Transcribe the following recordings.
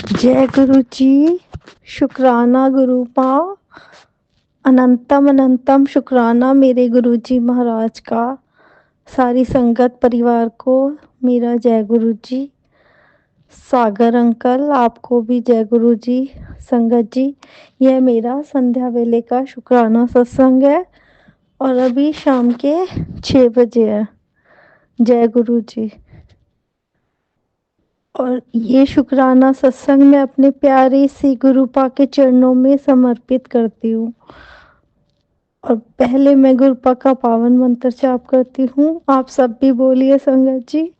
जय गुरु जी। शुक्राना गुरुपा। अनंतम अनंतम शुक्राना मेरे गुरु जी महाराज का। सारी संगत परिवार को मेरा जय गुरु जी। सागर अंकल आपको भी जय गुरु जी। संगत जी, यह मेरा संध्या वेले का शुक्राना सत्संग है और अभी शाम के 6 बजे है। जय गुरु जी। और ये शुक्राना सत्संग मैं अपने प्यारे सी गुरुपा के चरणों में समर्पित करती हूँ। और पहले मैं गुरुपा का पावन मंत्र जाप करती हूँ। आप सब भी बोलिए संगत जी।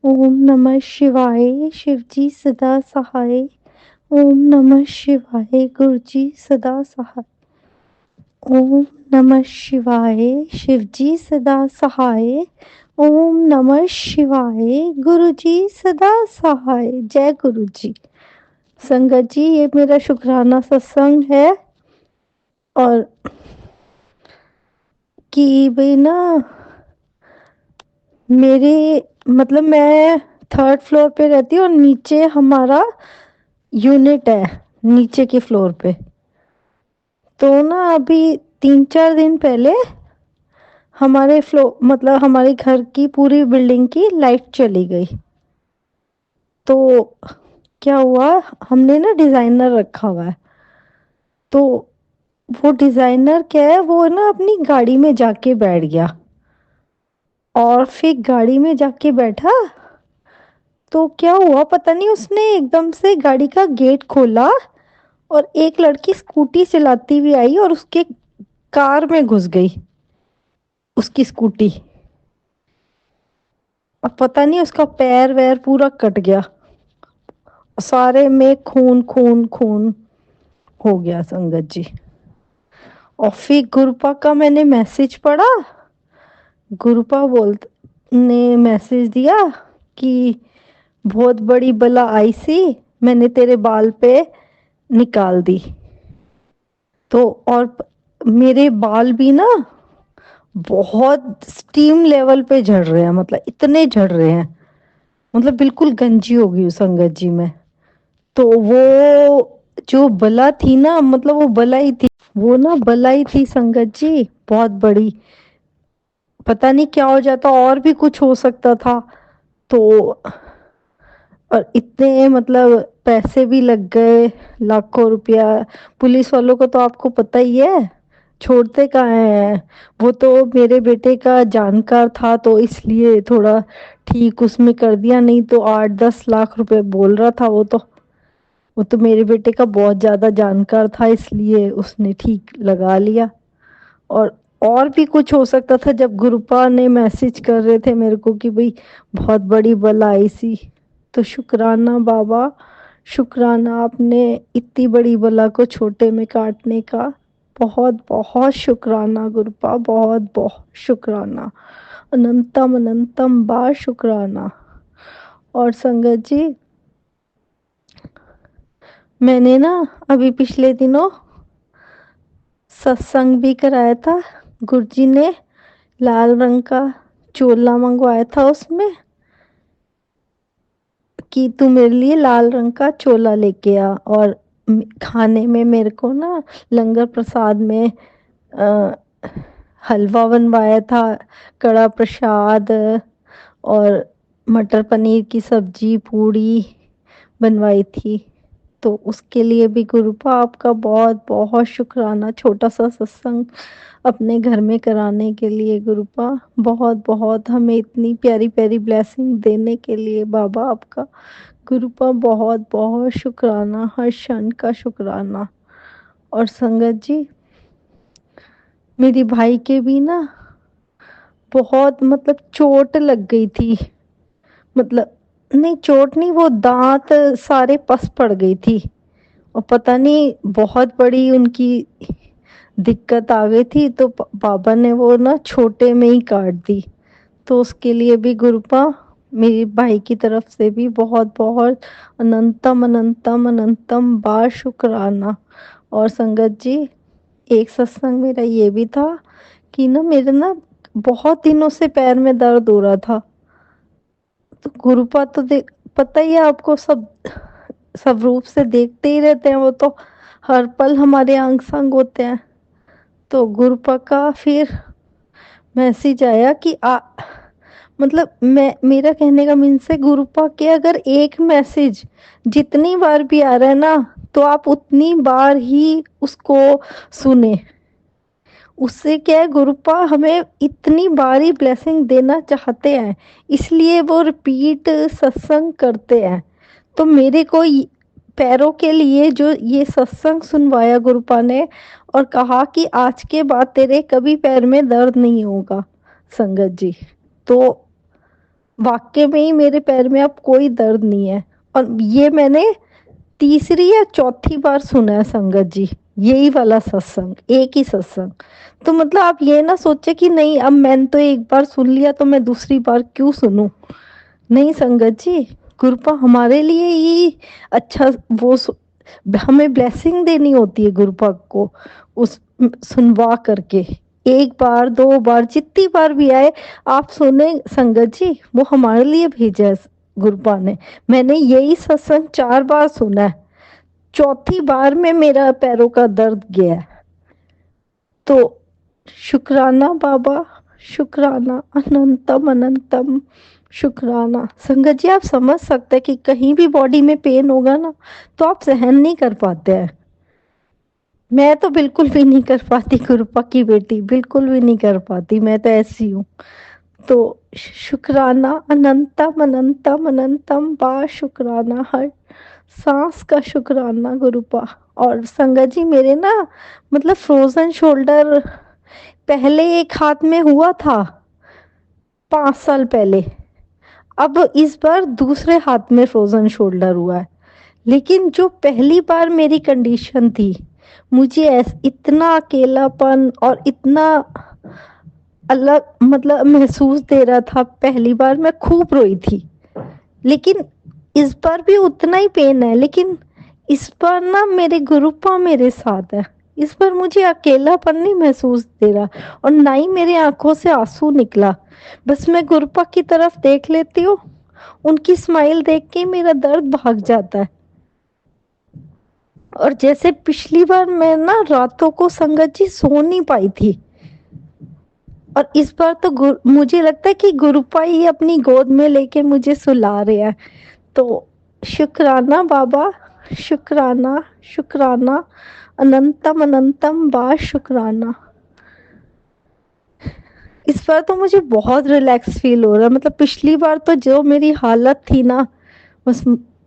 ओम नमः शिवाय, शिव जी सदा सहाय। ओम नमः शिवाय, गुरु जी सदा सहाय। ओम नमः शिवाय, शिव जी सदा सहाय। ओम नमः शिवाय, गुरु जी सदा सहाय। जय गुरु जी। संगत जी, ये मेरा शुक्राना सत्संग है और कि भाई ना मेरे मतलब मैं थर्ड फ्लोर पे रहती हूँ और नीचे हमारा यूनिट है, नीचे के फ्लोर पे। तो ना अभी 3-4 दिन पहले हमारे फ्लोर मतलब हमारे घर की पूरी बिल्डिंग की लाइट चली गई। तो क्या हुआ, हमने ना डिजाइनर रखा हुआ है। तो वो डिजाइनर क्या है, वो ना अपनी गाड़ी में जाके बैठ गया और फिर गाड़ी में जाके बैठा। तो क्या हुआ पता नहीं, उसने एकदम से गाड़ी का गेट खोला और एक लड़की स्कूटी चलाती हुई आई और उसके कार में घुस गई, उसकी स्कूटी। अब पता नहीं उसका पैर वैर पूरा कट गया, सारे में खून खून खून हो गया संगत जी। और फिर गुरुपा का मैंने मैसेज पढ़ा। गुरुपा बोल ने मैसेज दिया कि बहुत बड़ी बला आई सी, मैंने तेरे बाल पे निकाल दी। तो और मेरे बाल भी ना बहुत स्टीम लेवल पे झड़ रहे हैं, मतलब इतने झड़ रहे हैं, मतलब बिल्कुल गंजी हो गई हूँ संगत जी में। तो वो जो बला थी ना, मतलब वो बला ही थी, वो ना बला ही थी संगत जी, बहुत बड़ी। पता नहीं क्या हो जाता, और भी कुछ हो सकता था। तो और इतने मतलब पैसे भी लग गए, लाखों रुपया। पुलिस वालों को तो आपको पता ही है, छोड़ते कहाँ हैं। वो तो मेरे बेटे का जानकार था तो इसलिए थोड़ा ठीक उसमें कर दिया, नहीं तो 8-10 लाख रुपए बोल रहा था वो तो मेरे बेटे का बहुत ज्यादा जानकार था, इसलिए उसने ठीक लगा लिया। और भी कुछ हो सकता था, जब गुरुपा ने मैसेज कर रहे थे मेरे को कि भाई बहुत बड़ी बला आई सी। तो शुक्राना बाबा, शुक्राना आपने इतनी बड़ी बला को छोटे में काटने का। बहुत बहुत शुक्राना गुरुपा, बहुत बहुत शुक्राना। अनंतम अनंतम बार शुक्राना। और संगत जी, मैंने ना अभी पिछले दिनों सत्संग भी कराया था। गुरुजी ने लाल रंग का चोला मंगवाया था, उसमें कि तू मेरे लिए लाल रंग का चोला लेके आ। और खाने में मेरे को ना लंगर प्रसाद में आ, हलवा बनवाया था, कड़ा प्रसाद और मटर पनीर की सब्जी पूड़ी बनवाई थी। तो उसके लिए भी गुरुपा आपका बहुत बहुत शुक्राना, छोटा सा सत्संग अपने घर में कराने के लिए गुरुपा। बहुत बहुत हमें इतनी प्यारी प्यारी ब्लेसिंग देने के लिए बाबा आपका गुरुपा बहुत बहुत शुक्राना, हर क्षण का शुक्राना। और संगत जी, मेरी भाई के भी ना बहुत मतलब चोट लग गई थी। मतलब नहीं, चोट नहीं, वो दांत सारे पस पड़ गई थी और पता नहीं बहुत बड़ी उनकी दिक्कत आ गई थी। तो पापा ने वो ना छोटे में ही काट दी। तो उसके लिए भी गुरुपा मेरी भाई की तरफ से भी बहुत बहुत अनंतम अनंतम अनंतम बार शुक्राना। और संगत जी, एक सत्संग मेरा ये भी था कि ना मेरे ना बहुत दिनों से पैर में दर्द हो रहा था। तो गुरुपा तो पता ही है आपको सब, सब रूप से देखते ही रहते हैं, वो तो हर पल हमारे अंग संग होते हैं। तो गुरुपा का फिर मैसेज आया कि मतलब मैं, मेरा कहने का मीन से गुरुपा के अगर एक मैसेज जितनी बार भी आ रहा है ना, तो आप उतनी बार ही उसको सुने। उससे क्या है, गुरुपा हमें इतनी बारी ब्लेसिंग देना चाहते हैं, इसलिए वो रिपीट सत्संग करते हैं। तो मेरे को पैरों के लिए जो ये सत्संग सुनवाया गुरुपा ने, और कहा कि आज के बाद तेरे कभी पैर में दर्द नहीं होगा संगत जी। तो वाकई में ही मेरे पैर में अब कोई दर्द नहीं है। और ये मैंने तीसरी या चौथी बार सुना है संगत जी, यही वाला सत्संग, एक ही सत्संग। तो मतलब आप ये ना सोचे कि नहीं, अब मैंने तो एक बार सुन लिया तो मैं दूसरी बार क्यों सुनूं। नहीं संगत जी, कृपा हमारे लिए ही अच्छा, वो हमें ब्लेसिंग देनी होती है गुरुपा को, उस सुनवा करके। एक बार, दो बार, जितनी बार भी आए आप सुने संगत जी, वो हमारे लिए भेजा है गुरुपा ने। मैंने यही सत्संग 4 बार सुना है, चौथी बार में मेरा पैरों का दर्द गया है। तो शुक्राना बाबा, शुक्राना, अनंतम अनंतम शुक्राना। संगत जी आप समझ सकते हैं कि कहीं भी बॉडी में पेन होगा ना, तो आप सहन नहीं कर पाते हैं। मैं तो बिल्कुल भी नहीं कर पाती, गुरुपा की बेटी बिल्कुल भी नहीं कर पाती, मैं तो ऐसी हूँ। तो शुक्राना, अनंतम अनंतम अनंतम बा शुक्राना, हर सांस का शुक्राना गुरुपा। और संगत जी मेरे ना, मतलब फ्रोजन शोल्डर पहले एक हाथ में हुआ था 5 साल पहले, अब इस बार दूसरे हाथ में फ्रोजन शोल्डर हुआ है। लेकिन जो पहली बार मेरी कंडीशन थी, मुझे इतना अकेलापन और इतना अलग मतलब महसूस दे रहा था, पहली बार मैं खूब रोई थी। लेकिन इस बार भी उतना ही पेन है, लेकिन इस बार ना मेरे गुरुपा मेरे साथ है। इस बार मुझे अकेलापन नहीं महसूस दे रहा, और ना ही मेरी आंखों से आंसू निकला। बस मैं गुरुपा की तरफ देख लेती हूँ, उनकी स्माइल देख के मेरा दर्द भाग जाता है। और जैसे पिछली बार मैं ना रातों को संगत जी सो नहीं पाई थी, और इस बार तो मुझे लगता है कि गुरुपा ही अपनी गोद में लेके मुझे सुला रहे हैं। तो शुक्राना बाबा, शुक्राना, शुक्राना, अनंतम अनंतम बा शुक्राना। इस बार तो मुझे बहुत रिलैक्स फील हो रहा है। मतलब पिछली बार तो जो मेरी हालत थी ना, बस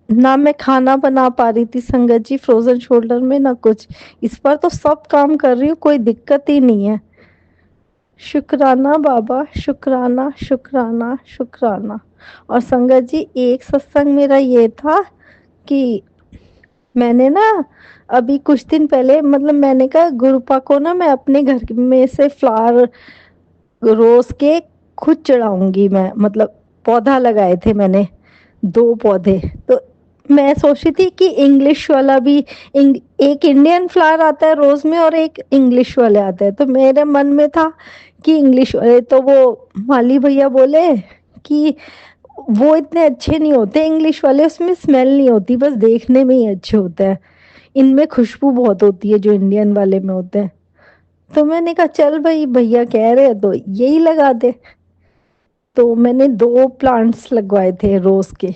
ना मैं खाना बना पा रही थी संगत जी फ्रोजन शोल्डर में, ना कुछ। इस बार तो सब काम कर रही हूँ, कोई दिक्कत ही नहीं है। शुक्राना बाबा, शुक्राना, शुक्राना, शुक्राना। और संगत जी एक सत्संग मेरा ये था कि मैंने ना अभी कुछ दिन पहले, मतलब मैंने कहा गुरुपा को ना मैं अपने घर में से फ्लावर रोज के खुद चढ़ाऊंगी मैं, मतलब पौधा लगाए थे मैंने 2 पौधे। तो मैं सोची थी कि इंग्लिश वाला भी, एक इंडियन फ्लावर आता है रोज में और एक इंग्लिश वाले आते हैं। तो मेरे मन में था कि इंग्लिश वाले, तो वो माली भैया बोले कि वो इतने अच्छे नहीं होते इंग्लिश वाले, उसमें स्मेल नहीं होती, बस देखने में ही अच्छे होते हैं, इनमें खुशबू बहुत होती है जो इंडियन वाले में होते हैं। तो मैंने कहा चल भाई, भैया कह रहे हैं तो यही लगा दे। तो मैंने 2 प्लांट्स लगवाए थे रोज के।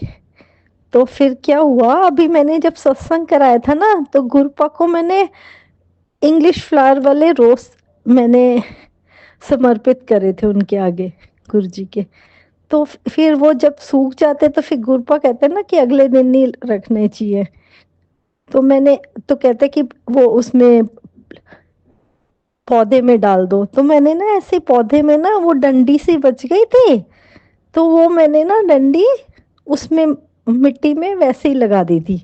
तो फिर क्या हुआ, अभी मैंने जब सत्संग कराया था ना, तो गुरुपा को मैंने इंग्लिश फ्लावर वाले रोज मैंने समर्पित करे थे उनके आगे, गुरु जी के। तो फिर वो जब सूख जाते तो फिर गुरुपा कहते हैं ना कि अगले दिन ही रखने चाहिए। तो मैंने, तो कहते कि वो उसमें पौधे में डाल दो। तो मैंने ना ऐसे पौधे में ना वो डंडी सी बच गई थी, तो वो मैंने ना डंडी उसमें मिट्टी में वैसे ही लगा दी थी,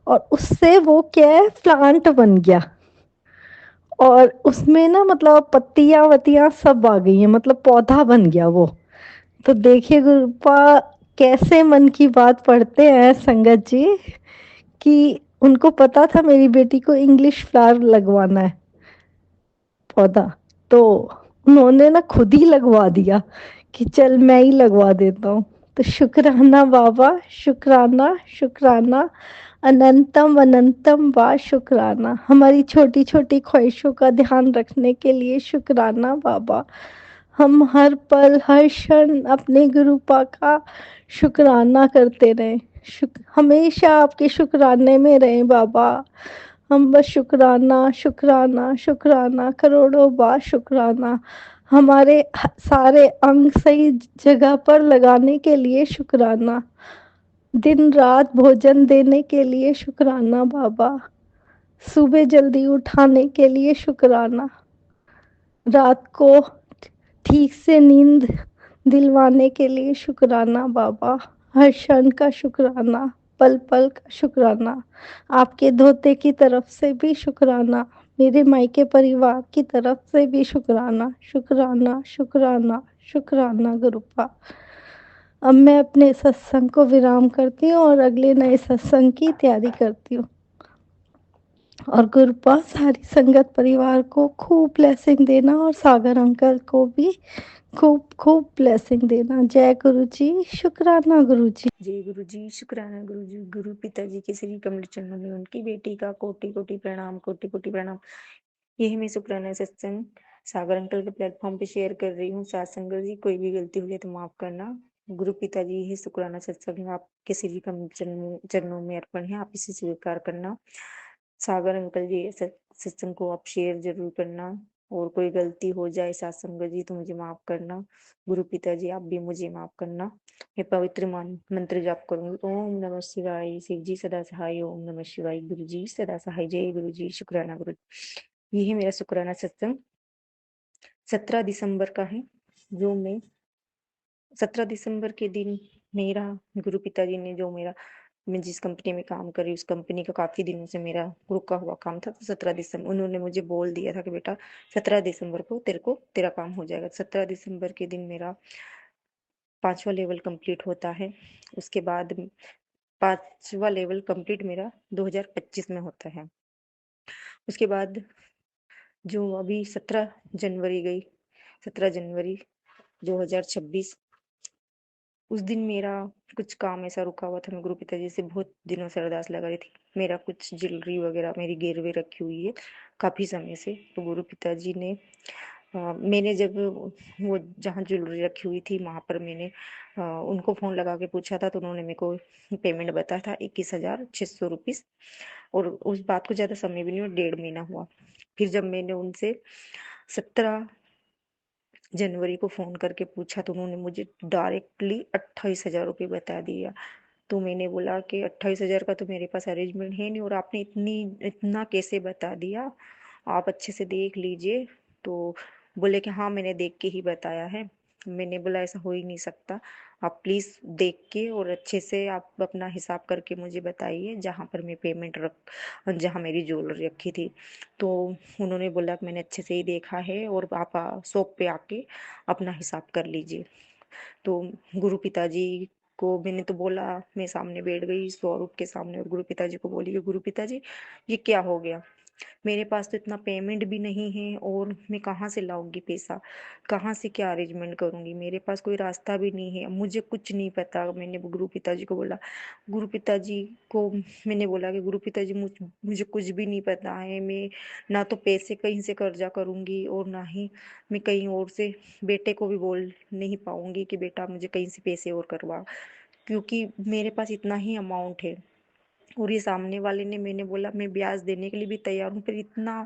और उससे वो क्या है, प्लांट बन गया। और उसमें ना मतलब पत्तियां वत्तियां सब आ गई हैं, मतलब पौधा बन गया वो। तो देखिए गुरुपा कैसे मन की बात पढ़ते हैं संगत जी, कि उनको पता था मेरी बेटी को इंग्लिश फ्लावर लगवाना है पौधा, तो उन्होंने ना खुद ही लगवा दिया कि चल मैं ही लगवा देता हूँ। तो शुक्राना बाबा, शुक्राना, शुक्राना, अनंतम अनंतम बा शुक्राना। हमारी छोटी छोटी ख्वाहिशों का ध्यान रखने के लिए शुक्राना बाबा। हम हर पल हर क्षण अपने गुरुपा का शुक्राना करते रहें। हमेशा आपके शुक्राने में रहें बाबा। हम बस शुक्राना शुक्राना शुक्राना करोड़ों बार शुक्राना। हमारे सारे अंग सही जगह पर लगाने के लिए शुक्राना। दिन रात भोजन देने के लिए शुक्राना बाबा। सुबह जल्दी उठाने के लिए शुक्राना। रात को ठीक से नींद दिलवाने के लिए शुक्राना बाबा। हर क्षण का शुक्राना, पल पल का शुक्राना। आपके धोते की तरफ से भी शुक्राना। मेरे मायके परिवार की तरफ से भी शुक्राना शुक्राना शुक्राना शुक्राना गुरुपा। अब मैं अपने सत्संग को विराम करती हूँ और अगले नए सत्संग की तैयारी करती हूँ। और गुरुपा सारी संगत परिवार को खूब ब्लेसिंग देना और सागर अंकल को भी खूब खूब ब्लेसिंग देना। जय गुरु जी, शुक्राना गुरु जी। जय गुरु जी, शुक्राना गुरु जी। गुरु पिताजी के श्री कमल चरणों में उनकी बेटी का कोटि कोटि प्रणाम, कोटि कोटि प्रणाम। यही मैं शुक्राना सत्संग सागर अंकल के प्लेटफॉर्म पे शेयर कर रही हूँ। सत्संग जी, कोई भी गलती हुई है तो माफ करना। गुरु पिताजी ही शुक्राना सत्संग आपके श्री कमल चरणों में अर्पण है, आप इसे स्वीकार करना। सागर अंकल जी सत्संग को आप शेयर जरूर करना। और कोई गलती हो जाए सत्संग जी तो मुझे माफ करना। गुरु पिताजी आप भी मुझे माफ करना। मैं पवित्र मंत्र जाप करूंगी। ओम नमः शिवाय। शिव जी सदा सहाय। ओम नमः शिवाय। गुरु जी सदा सहाय। जय गुरु जी, शुक्राना गुरु। यही मेरा शुक्राना सत्संग 17 दिसंबर का है, जो मैं 17 दिसंबर के दिन मेरा गुरु पिताजी ने जो मैं जिस कंपनी में काम कर रही हूँ उस कंपनी का काफी दिनों से मेरा रुका हुआ काम था। तो 17 दिसंबर उन्होंने मुझे बोल दिया था कि बेटा 17 दिसंबर को तेरा काम हो जाएगा। 17 दिसंबर के दिन मेरा 5वां लेवल कंप्लीट होता है। उसके बाद 5वां लेवल कंप्लीट मेरा 2025 में होता है। उसके बाद जो अभी 17 जनवरी गई, 17 जनवरी 2026, उस दिन मेरा कुछ काम ऐसा रुका हुआ था। मैं गुरु पिताजी से बहुत दिनों से अरदास लगा रही थी। मेरा कुछ ज्वेलरी वगैरह मेरी गिरवी रखी हुई है काफी समय से। तो गुरु पिताजी ने मैंने जब वो जहाँ ज्वेलरी रखी हुई थी वहां पर मैंने उनको फोन लगा के पूछा था, तो उन्होंने मेरे को पेमेंट बताया था 21,600 रुपीज। और उस बात को ज्यादा समय भी नहीं हुआ, 1.5 महीना हुआ। फिर जब मैंने उनसे 17 जनवरी को फोन करके पूछा तो उन्होंने मुझे डायरेक्टली 28,000 रुपये बता दिया। तो मैंने बोला कि 28,000 का तो मेरे पास अरेंजमेंट है नहीं, और आपने इतना कैसे बता दिया, आप अच्छे से देख लीजिए। तो बोले कि हाँ मैंने देख के ही बताया है। मैंने बोला ऐसा हो ही नहीं सकता, आप प्लीज देख के और अच्छे से आप अपना हिसाब करके मुझे बताइए जहाँ पर मैं पेमेंट जहाँ मेरी ज्वेलरी रखी थी। तो उन्होंने बोला कि मैंने अच्छे से ही देखा है और आप शॉप पे आके अपना हिसाब कर लीजिए। तो गुरु पिताजी को मैंने तो बोला, मैं सामने बैठ गई स्वरूप के सामने और गुरु पिताजी को बोली कि गुरु पिताजी ये क्या हो गया, मेरे पास तो इतना पेमेंट भी नहीं है और मैं कहाँ से लाऊंगी पैसा, कहाँ से क्या अरेंजमेंट करूंगी, मेरे पास कोई रास्ता भी नहीं है, मुझे कुछ नहीं पता। मैंने गुरु पिताजी को बोला। गुरु पिताजी को मैंने बोला कि गुरु पिताजी मुझे कुछ भी नहीं पता है। मैं ना तो पैसे कहीं से कर्जा करूंगी और ना ही मैं कहीं और से बेटे को भी बोल नहीं पाऊंगी कि बेटा मुझे कहीं से पैसे और करवा, क्योंकि मेरे पास इतना ही अमाउंट है। और ये सामने वाले ने, मैंने बोला मैं ब्याज देने के लिए भी तैयार हूँ, पर इतना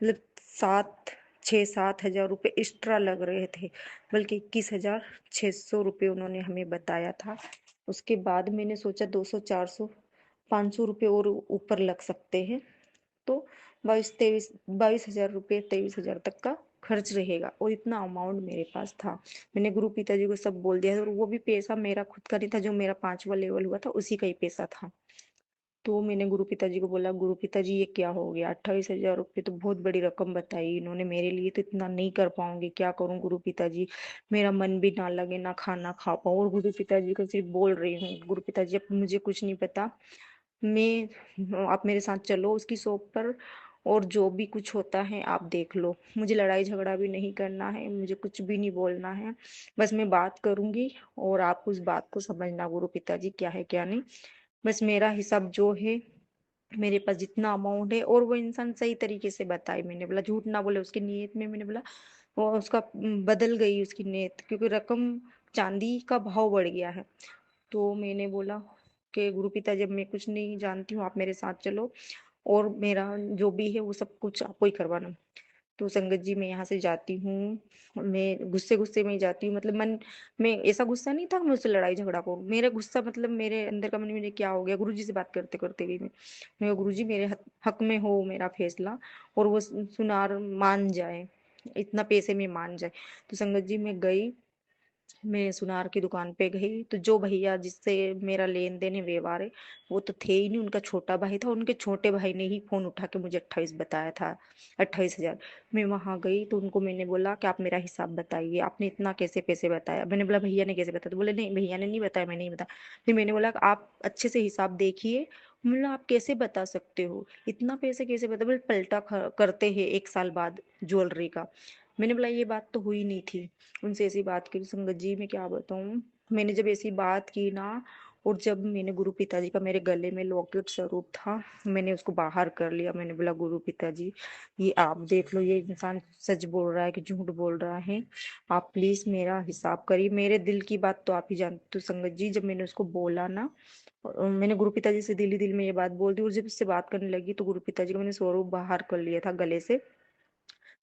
मतलब 6-7 हजार रुपये एक्स्ट्रा लग रहे थे, बल्कि 21,600 रुपये उन्होंने हमें बताया था। उसके बाद मैंने सोचा 200, 400, 500 रुपये और ऊपर लग सकते हैं। तो 22 हजार रुपये 23 हजार तक का खर्च रहेगा, और इतना अमाउंट मेरे पास था। मैंने गुरु पिताजी को सब बोल दिया, और वो भी पैसा मेरा खुद का नहीं था, जो मेरा 5वां लेवल हुआ था उसी का ही पैसा था। तो मैंने गुरु पिताजी को बोला, गुरु पिताजी ये क्या हो गया, 28,000 रुपये तो बहुत बड़ी रकम बताई इन्होंने मेरे लिए, तो इतना नहीं कर पाऊंगी, क्या करूं गुरु पिताजी, मेरा मन भी ना लगे ना खाना खा पाऊं। और गुरु पिताजी को सिर्फ बोल रही हूँ, गुरु पिताजी अब मुझे कुछ नहीं पता, मैं आप मेरे साथ चलो उसकी शॉप पर, और जो भी कुछ होता है आप देख लो, मुझे लड़ाई झगड़ा भी नहीं करना है, मुझे कुछ भी नहीं बोलना है, बस मैं बात करूंगी और आप उस बात को समझना गुरु पिताजी क्या है क्या नहीं। बस मेरा हिसाब जो है मेरे पास जितना अमाउंट है, और वो इंसान सही तरीके से बताए, मैंने बोला झूठ ना बोले उसकी नीयत में, मैंने बोला वो उसका बदल गई उसकी नीयत, क्योंकि रकम चांदी का भाव बढ़ गया है। तो मैंने बोला कि गुरु पिता, जब मैं कुछ नहीं जानती हूँ, आप मेरे साथ चलो और मेरा जो भी है वो सब कुछ आपको ही करवाना। तो संगत जी, मैं यहाँ से जाती हूँ, मैं गुस्से गुस्से में ही जाती हूँ, मतलब मन में ऐसा गुस्सा नहीं था कि मैं उससे लड़ाई झगड़ा करूँ, मेरा गुस्सा मतलब मेरे अंदर का मन, मुझे क्या हो गया, गुरु जी से बात करते करते गई मैं गुरु जी मेरे हक में हो मेरा फैसला, और वो सुनार मान जाए, इतना पैसे में मान जाए। तो संगत जी मैं गई, मैं सुनार की दुकान पे गई, तो जो भैया जिससे मेरा लेन देन है व्यवहार है, वो तो थे ही नहीं, उनका छोटा भाई था, उनके छोटे भाई ने ही फोन उठा के मुझे 28 बताया था, 28,000। मैं वहां गई तो उनको मैंने बोला कि आप मेरा हिसाब बताइए, आपने इतना कैसे पैसे बताया, मैंने बोला भैया ने कैसे बताया, तो बोले नहीं भैया ने नहीं बताया, मैंने नहीं बताया। फिर मैंने बोला कि आप अच्छे से हिसाब देखिए, मतलब आप कैसे बता सकते हो, इतना पैसे कैसे बता, बोले पलटा करते हैं 1 साल बाद ज्वेलरी का। मैंने बोला ये बात तो हुई नहीं थी। उनसे ऐसी बात की संगत जी, मैं क्या बताऊं, मैंने जब ऐसी बात की ना, और जब मैंने गुरु पिताजी का, मेरे गले में लॉकेट स्वरूप था, मैंने उसको बाहर कर लिया, मैंने बोला गुरु पिताजी ये आप देख लो, ये इंसान सच बोल रहा है कि झूठ बोल रहा है, आप प्लीज मेरा हिसाब करिए, मेरे दिल की बात तो आप ही जानते। तो संगत जी जब मैंने उसको बोला ना, मैंने गुरु पिताजी से दिल ही दिल में ये बात बोल दी, और जब उससे बात करने लगी तो गुरु पिताजी का मैंने स्वरूप बाहर कर लिया था गले से।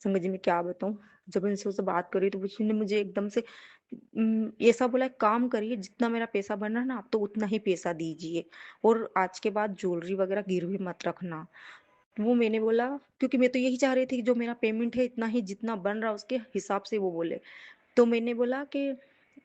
संगत जी मैं क्या बताऊं, जब मैं उससे बात करी तो उसने मुझे एकदम से ऐसा बोला, काम करिए, जितना मेरा पैसा बन रहा है ना आप तो उतना ही पैसा दीजिए, और आज के बाद ज्वेलरी वगैरह गिरवी मत रखना। वो मैंने बोला, क्योंकि मैं तो यही चाह रही थी कि जो मेरा पेमेंट है इतना ही, जितना बन रहा उसके हिसाब से वो बोले। तो मैंने बोला कि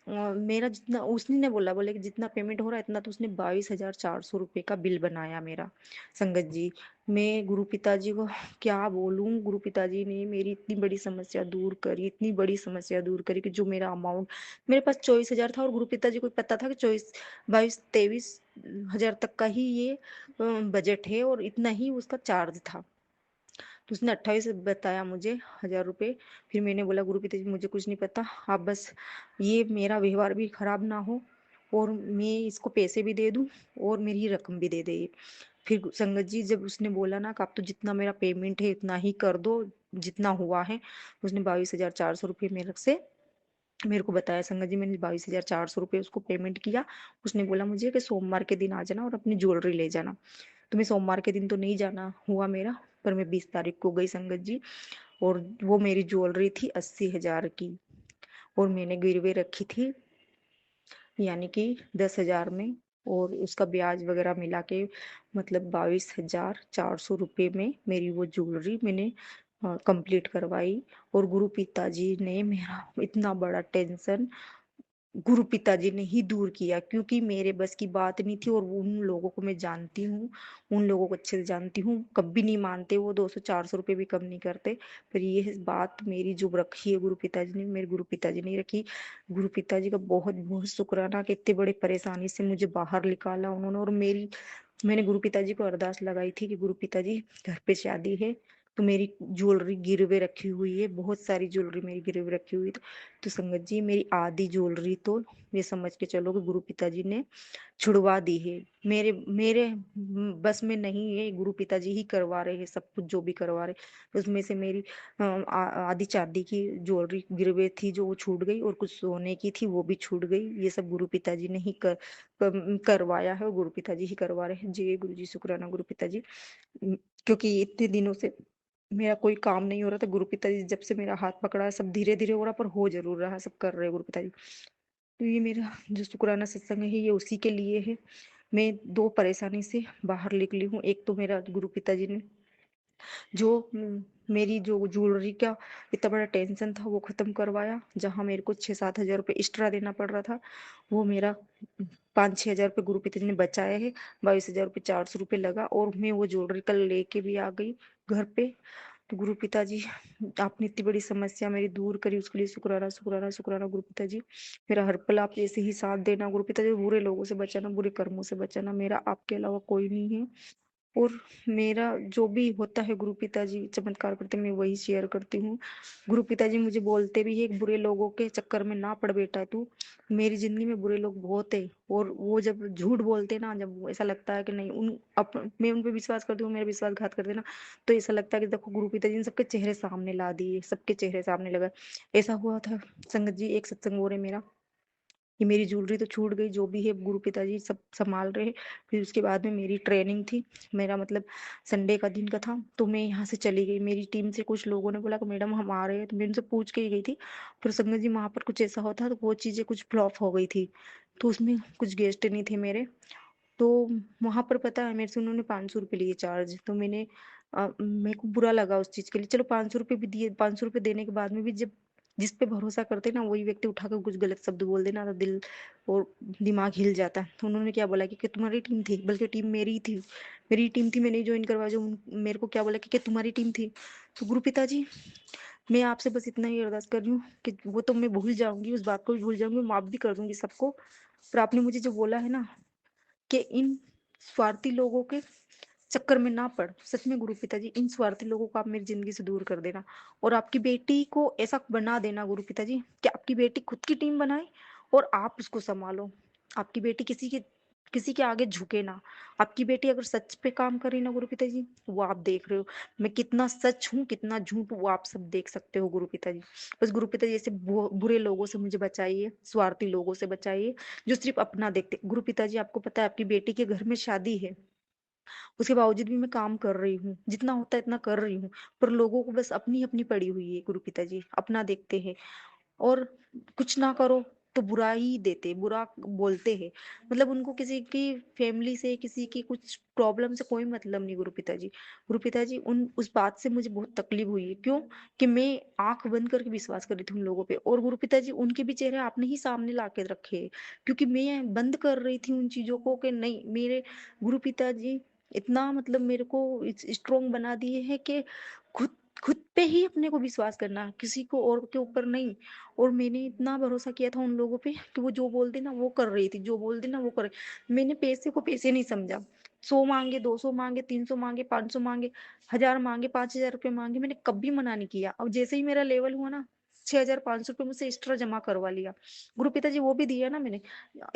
मेरा जितना, उसने ने बोला, बोले कि जितना पेमेंट हो रहा है इतना, तो उसने 22,400 रुपये का बिल बनाया मेरा। संगत जी मैं गुरु पिताजी को क्या बोलूं, गुरु पिताजी ने मेरी इतनी बड़ी समस्या दूर करी, इतनी बड़ी समस्या दूर करी, कि जो मेरा अमाउंट, मेरे पास 24,000 था, और गुरु पिताजी को पता था कि 22-23 हजार तक का ही ये बजट है, और इतना ही उसका चार्ज था। तो उसने 28 बताया मुझे, 1,000 रुपये। फिर मैंने बोला गुरु पिताजी मुझे कुछ नहीं पता, आप बस ये मेरा व्यवहार भी खराब ना हो, और मैं इसको पैसे भी दे दूं, और मेरी रकम भी दे दे ये। फिर संगत जी जब उसने बोला ना कि आप तो जितना मेरा पेमेंट है इतना ही कर दो, जितना हुआ है, उसने 22,400 रुपये मेरे से मेरे को बताया। संगत जी मैंने 22,400 रुपये उसको पेमेंट किया। उसने बोला मुझे कि सोमवार के दिन आ जाना और अपनी ज्वेलरी ले जाना। तो मैं सोमवार के दिन तो नहीं जाना हुआ मेरा, पर मैं 20 तारीख को गई संगत जी, और वो मेरी ज्वेलरी थी 80,000 की, और मैंने गिरवे रखी थी यानी कि 10,000 में, और उसका ब्याज वगैरह मिला के मतलब 22,400 रुपये में मेरी वो ज्वेलरी मैंने कंप्लीट करवाई। और गुरु पिताजी ने मेरा इतना बड़ा टेंशन, गुरु पिताजी ने ही दूर किया, क्योंकि मेरे बस की बात नहीं थी, और उन लोगों को मैं जानती हूँ, उन लोगों को अच्छे से जानती हूँ, कभी नहीं मानते वो, 200-400 रुपये भी कम नहीं करते। पर ये बात मेरी जो रखी है गुरु पिताजी ने, मेरे गुरु पिताजी ने रखी। गुरु पिताजी का बहुत बहुत शुक्राना कि इतनी बड़ी परेशानी से मुझे बाहर निकाला उन्होंने। और मैंने गुरु पिताजी को अरदास लगाई थी कि गुरु पिताजी घर पे शादी है, तो मेरी ज्वेलरी गिरवे रखी हुई है, बहुत सारी ज्वेलरी मेरी गिरवे रखी हुई है। तो संगत जी मेरी आधी ज्वेलरी तो ये समझ के चलो कि गुरु पिताजी ने छुड़वा दी है। मेरे मेरे बस में नहीं है, गुरु पिताजी ही करवा रहे हैं सब कुछ जो भी करवा रहे। उसमें से मेरी आधी चांदी की ज्वेलरी गिरवे थी जो वो छूट गई, और कुछ सोने की थी वो भी छूट गई। ये सब गुरु पिताजी ने ही करवाया है, और गुरु पिताजी ही करवा रहे हैं। जय गुरु जी, शुक्राना गुरु पिताजी। क्योंकि इतने दिनों से मेरा कोई काम नहीं हो रहा था, गुरु पिताजी जब से मेरा हाथ पकड़ा है सब धीरे धीरे हो रहा, पर हो जरूर रहा है, सब कर रहे हैं गुरु पिताजी। तो ये मेरा जो शुक्राना सत्संग है ये उसी के लिए है। मैं दो परेशानी से बाहर निकली हूँ। एक तो मेरा गुरु पिताजी ने जो मेरी जो ज्वेलरी का इतना बड़ा टेंशन था वो खत्म करवाया, जहाँ मेरे को 6-7 हजार रुपये एक्स्ट्रा देना पड़ रहा था, वो मेरा 5-6 हजार रुपये गुरु पिताजी ने बचाए है। 22,400 रुपये लगा, और मैं वो ज्वेलरी कल लेके भी आ गई घर पे। तो गुरु पिताजी आपने इतनी बड़ी समस्या मेरी दूर करी, उसके लिए शुक्राना शुक्राना शुक्राना गुरु पिताजी। मेरा हर पल आप ऐसे ही साथ देना गुरु पिताजी, बुरे लोगों से बचाना, बुरे कर्मों से बचाना, मेरा आपके अलावा कोई नहीं है। और मेरा जो भी होता है गुरु पिताजी चमत्कार करते, मैं वही शेयर करती हूँ। गुरु पिताजी मुझे बोलते भी है, बुरे लोगों के चक्कर में ना पड़ बेटा तू। मेरी जिंदगी में बुरे लोग बहुत है, और वो जब झूठ बोलते ना, जब वो ऐसा लगता है कि नहीं मैं उन पे विश्वास करती हूँ, मेरा विश्वासघात करते ना, तो ऐसा लगता है कि देखो गुरु पिताजी ने सबके चेहरे सामने ला दिए, सबके चेहरे सामने लगा। ऐसा हुआ था संगत जी, एक सत्संग हो रहे मेरा, कि मेरी ज्वेलरी तो छूट गई, जो भी है गुरु पिताजी सब संभाल रहे। फिर उसके बाद में मेरी ट्रेनिंग थी, मेरा मतलब संडे का दिन का था, तो मैं यहाँ से चली गई। मेरी टीम से कुछ लोगों ने बोला कि मैडम हम आ रहे हैं, तो मैं उनसे पूछ के ही गई थी। फिर संगत जी वहां पर कुछ ऐसा होता तो वो चीजें कुछ फ्लॉप हो गई थी, तो उसमें कुछ गेस्ट नहीं थे मेरे। तो वहां पर पता है मेरे से उन्होंने 500 रुपये लिए चार्ज, तो मैंने मेरे को बुरा लगा उस चीज के लिए। चलो 500 रुपये भी दिए, 500 रुपये देने के बाद में भी जब जिस पे भरोसा करते ना वही व्यक्ति उठा कर कुछ गलत शब्द बोल देना, तो दिल और दिमाग हिल जाता है। तो उन्होंने क्या बोला कि तुम्हारी टीम थी, बल्कि टीम मेरी ही थी, मेरी टीम थी, मैंने ही ज्वाइन करवाया। जो मेरे को क्या बोला कि तुम्हारी टीम थी। तो गुरु पिताजी, मैं आपसे बस इतना ही अरदास कर रही हूँ कि वो तो मैं भूल जाऊंगी, उस बात को भी भूल जाऊंगी, माफ भी कर दूंगी सबको। पर आपने मुझे जो बोला है ना कि इन स्वार्थी लोगों के चक्कर में ना पड़, सच में गुरु पिताजी इन स्वार्थी लोगों को आप मेरी जिंदगी से दूर कर देना। और आपकी बेटी को ऐसा बना देना गुरु पिताजी कि आपकी बेटी खुद की टीम बनाए और आप उसको संभालो। आपकी बेटी किसी के आगे झुके ना। आपकी बेटी अगर सच पे काम करे ना गुरु पिताजी, वो आप देख रहे हो, मैं कितना सच हूँ कितना झूठ हूँ वो आप सब देख सकते हो गुरु पिताजी। बस गुरु पिताजी ऐसे बुरे लोगों से मुझे बचाइए, स्वार्थी लोगों से बचाइए, जो सिर्फ अपना देखते। गुरु पिताजी आपको पता है आपकी बेटी के घर में शादी है, उसके बावजूद भी मैं काम कर रही हूँ, जितना होता है इतना कर रही हूँ, पर लोगों को बस अपनी अपनी पड़ी हुई है गुरु पिताजी, अपना देखते हैं। और कुछ ना करो तो बुरा ही देते, बुरा बोलते हैं। मतलब उनको किसी की फैमिली से, किसी की कुछ प्रॉब्लम से कोई मतलब नहीं गुरु पिताजी। गुरु पिताजी उन उस बात से मुझे बहुत तकलीफ हुई है, क्यों कि मैं आंख बंद करके विश्वास कर रही थी उन लोगों पे, और गुरु पिताजी उनके भी चेहरे आपने ही सामने ला के रखे हैं, क्योंकि मैं बंद कर रही थी उन चीजों को कि नहीं। मेरे गुरु पिताजी इतना मतलब मेरे को स्ट्रोंग बना दिए है कि खुद खुद पे ही अपने को विश्वास करना, किसी को और के ऊपर नहीं। और मैंने इतना भरोसा किया था उन लोगों पे कि वो जो बोल देना वो कर रही थी, जो बोल देना वो कर रही। मैंने पैसे को पैसे नहीं समझा। 100 मांगे, 200 मांगे, 300 मांगे, 500 मांगे, 1000 मांगे, 5000 रुपये मांगे, मैंने कभी मना नहीं किया। अब जैसे ही मेरा लेवल हुआ ना, 6500 रुपये मुझसे एक्स्ट्रा जमा करवा लिया गुरु पिताजी, वो भी दिया ना मैंने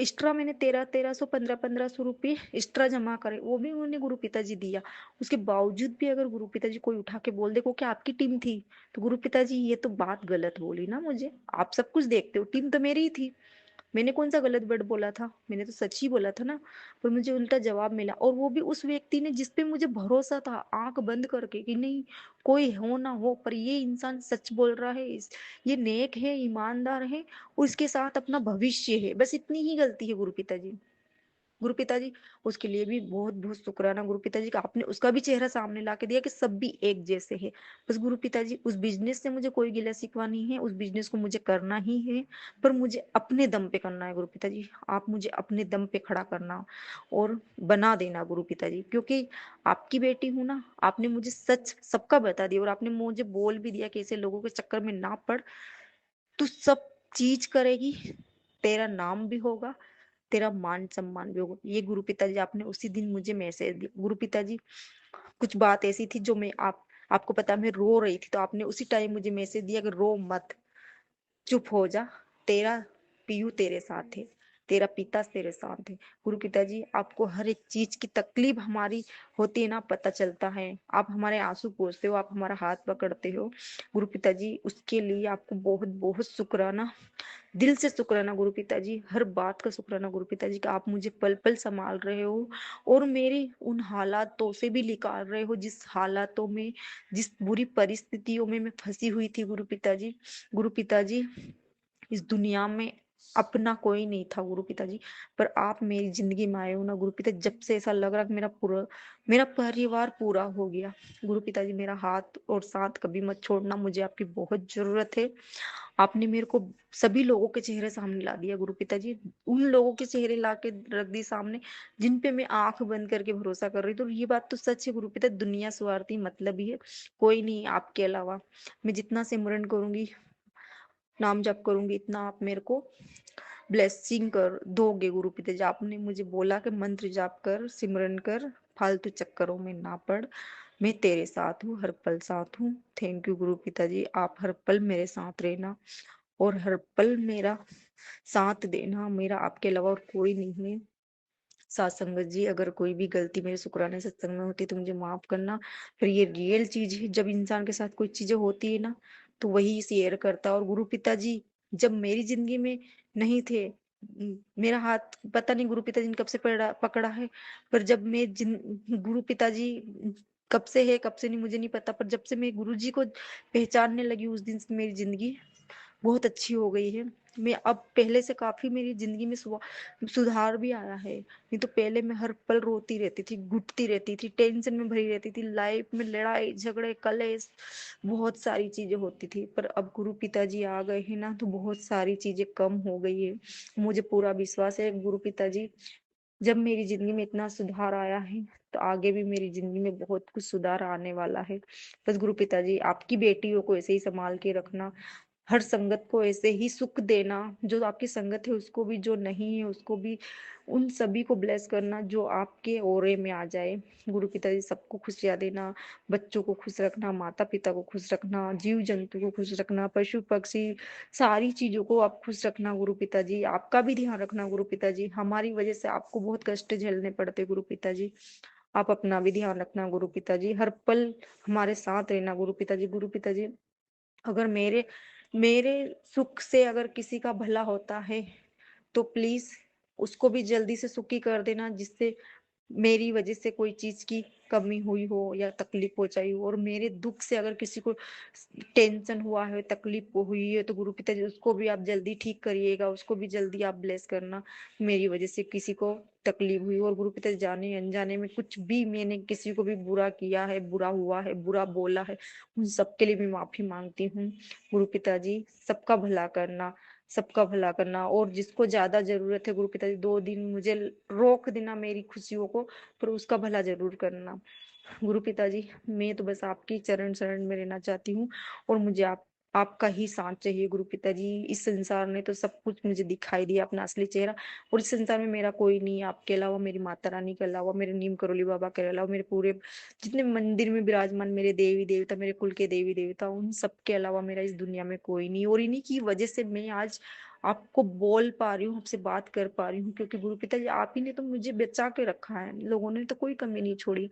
एक्स्ट्रा। मैंने 1300 1500 रुपये एक्स्ट्रा जमा करे, वो भी उन्होंने गुरु पिताजी दिया। उसके बावजूद भी अगर गुरु पिताजी कोई उठा के बोल दे को कि आपकी टीम थी, तो गुरु पिताजी ये तो बात गलत बोली ना मुझे। आप सब कुछ देखते हो, टीम तो मेरी ही थी, मैंने कौन सा गलत वर्ड बोला था, मैंने तो सच ही बोला था ना। पर मुझे उल्टा जवाब मिला, और वो भी उस व्यक्ति ने जिसपे मुझे भरोसा था आंख बंद करके कि नहीं कोई हो ना हो पर ये इंसान सच बोल रहा है, ये नेक है, ईमानदार है, उसके साथ अपना भविष्य है, बस इतनी ही गलती है गुरु पिताजी। गुरु पिताजी उसके लिए भी बहुत बहुत शुक्राना गुरु पिताजी का, आपने उसका भी चेहरा सामने ला के दिया कि सब भी एक जैसे है। बस गुरु पिताजी उस बिजनेस से मुझे कोई गिला शिकवा नहीं है, उस बिजनेस को मुझे करना ही है, पर मुझे अपने दम पे करना है गुरु पिताजी। आप मुझे अपने दम पे खड़ा करना और बना देना गुरु पिताजी, क्योंकि आपकी बेटी हूं ना, आपने मुझे सच सबका बता दिया, और आपने मुझे बोल भी दिया कि ऐसे लोगों के चक्कर में ना पड़, तू सब चीज करेगी, तेरा नाम भी होगा, तेरा मान सम्मान भी होगा। ये गुरु पिताजी आपने उसी दिन मुझे मैसेज दिया गुरु पिताजी। कुछ बात ऐसी थी जो मैं आपको पता मैं रो रही थी, तो आपने उसी टाइम मुझे मैसेज दिया कि रो मत, चुप हो जा, तेरा पीयू तेरे साथ है, तेरा पिता तेरे साथ है। गुरु पिताजी आपको हर एक चीज की तकलीफ हमारी होती है ना पता चलता है, आप हमारे आंसू पोंछते हो, आप हमारा हाथ पकड़ते हो गुरु पिताजी, उसके लिए आपको बहुत बहुत शुक्राना, दिल से शुक्राना गुरु पिताजी, हर बात का शुक्राना गुरु पिताजी का, आप मुझे पल पल संभाल रहे हो और मेरे उन हालातों से भी निकाल रहे हो जिस हालातों में, जिस बुरी परिस्थितियों में मैं फंसी हुई थी गुरु पिताजी। गुरु पिताजी इस दुनिया में अपना कोई नहीं था गुरु पिताजी, पर आप मेरी जिंदगी में आए हो ना गुरु पिता, जब से ऐसा लग रहा कि मेरा परिवार पूरा हो गया। गुरु पिताजी मेरा हाथ और साथ कभी मत छोड़ना, मुझे आपकी बहुत जरूरत है। आपने मेरे को सभी लोगों के चेहरे सामने ला दिया गुरु पिताजी, उन लोगों के चेहरे ला के रख दी सामने जिन पे मैं आंख बंद करके भरोसा कर रही थी। तो ये बात तो सच है गुरु पिता, दुनिया स्वार्थी मतलब ही है, कोई नहीं आपके अलावा। मैं जितना सिमरन करूंगी, नाम जप करूंगी, इतना आप मेरे को ब्लेसिंग कर दोगे गुरु पिताजी। आपने मुझे बोला कि मंत्र जाप कर, सिमरन कर, फालतू चक्करों में ना पड़। मैं तेरे साथ हूँ, हर पल साथ हूँ। थैंक यू गुरु पिताजी, आप हर पल मेरे साथ रहना और हर पल मेरा साथ देना। मेरा आपके अलावा और कोई नहीं है। साथ संगत जी, अगर कोई भी गलती मेरे शुक्राने सत्संग में होती तो मुझे माफ करना। फिर ये रियल चीज है, जब इंसान के साथ कोई चीजें होती है ना तो वही शेयर करता है। और गुरु पिताजी जब मेरी जिंदगी में नहीं थे, मेरा हाथ पता नहीं गुरु पिताजी ने कब से पकड़ा है। पर जब मैं गुरु पिताजी कब से है कब से नहीं मुझे नहीं पता, पर जब से मैं गुरु जी को पहचानने लगी उस दिन से मेरी जिंदगी बहुत अच्छी हो गई है। मैं अब पहले से काफी मेरी जिंदगी में सुधार भी आया है। नहीं तो पहले मैं हर पल रोती रहती थी, घुटती रहती थी, टेंशन में भरी रहती थी, लाइफ में लड़ाई झगड़े कलेश बहुत सारी चीजें होती थी। पर अब गुरु पिताजी आ गए हैं ना तो बहुत सारी चीजें कम हो गई है। मुझे पूरा विश्वास है गुरु पिताजी, जब मेरी जिंदगी में इतना सुधार आया है तो आगे भी मेरी जिंदगी में बहुत कुछ सुधार आने वाला है। बस गुरु पिताजी आपकी बेटियों को ऐसे ही संभाल के रखना, हर संगत को ऐसे ही सुख देना, जो आपकी संगत है उसको भी, जो नहीं है उसको भी, उन सभी को ब्लेस करना जो आपके ओरे में आ जाए। गुरु पिताजी सबको खुशियां देना, बच्चों को खुश रखना, माता पिता को खुश रखना, जीव जंतु को खुश रखना, पशु पक्षी सारी चीजों को आप खुश रखना। गुरु पिताजी आपका भी ध्यान रखना। गुरु पिताजी हमारी वजह से आपको बहुत कष्ट झेलने पड़ते। गुरु पिताजी आप अपना भी ध्यान रखना। गुरु पिताजी हर पल हमारे साथ रहना। गुरु पिताजी, गुरु पिताजी अगर मेरे मेरे सुख से अगर किसी का भला होता है तो प्लीज उसको भी जल्दी से सुखी कर देना, जिससे मेरी वजह से कोई चीज की कमी हुई हो या तकलीफ पहुंचाई हो। और मेरे दुख से अगर किसी को टेंशन हुआ है, तकलीफ हुई है, तो गुरु पिताजी उसको भी आप जल्दी ठीक करिएगा, उसको भी जल्दी आप ब्लेस करना। मेरी वजह से किसी को तकलीफ हुई हो, और गुरु पिताजी जाने अनजाने में कुछ भी मैंने किसी को भी बुरा किया है, बुरा हुआ है, बुरा बोला है, उन सबके लिए भी माफी मांगती हूँ। गुरु पिताजी सबका भला करना, सबका भला करना। और जिसको ज्यादा जरूरत है गुरु पिताजी 2 दिन मुझे रोक देना मेरी खुशियों को, पर उसका भला जरूर करना। गुरु पिताजी मैं तो बस आपकी चरण शरण में रहना चाहती हूँ, और मुझे आपका ही साथ चाहिए। गुरु पिताजी इस संसार ने तो सब कुछ मुझे दिखाई दिया अपना असली चेहरा, और इस संसार में मेरा कोई नहीं है आपके अलावा, मेरी माता रानी के अलावा, मेरे नीम करोली बाबा के अलावा, मेरे पूरे जितने मंदिर में विराजमान मेरे देवी देवता, मेरे कुल के देवी देवता, उन सबके अलावा मेरा इस दुनिया में कोई नहीं। और इन्हीं की वजह से मैं आज आपको बोल पा रही हूँ, आपसे बात कर पा रही हूँ, क्योंकि गुरु पिताजी आप ही ने तो मुझे बचा के रखा है, लोगों ने तो कोई कमी नहीं छोड़ी।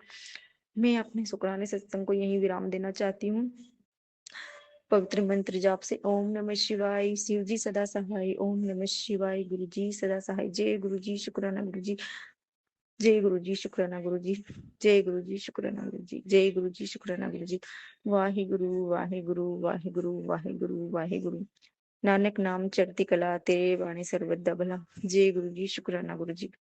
मैं अपने शुक्राने सत्संग को यही विराम देना चाहती हूँ पवित्र मंत्र जाप से। ओम नमः शिवाय, शिव जी सदा सहाय। ओम नमः शिवाय, गुरु जी सदा सहाय। जय गुरु जी, शुक्राना गुरु जी। जय गुरु जी, शुक्राना गुरु जी। जय गुरु जी, शुक्राना गुरु जी। जय गुरु जी, शुक्राना गुरु जी। वाहे गुरु वाहे गुरु वाहे गुरु वाहे गुरु वाहे गुरु। नानक नाम चढ़ती कला, तेरे बाणी सर्वदा भला। जय गुरु जी, शुक्राना गुरु जी।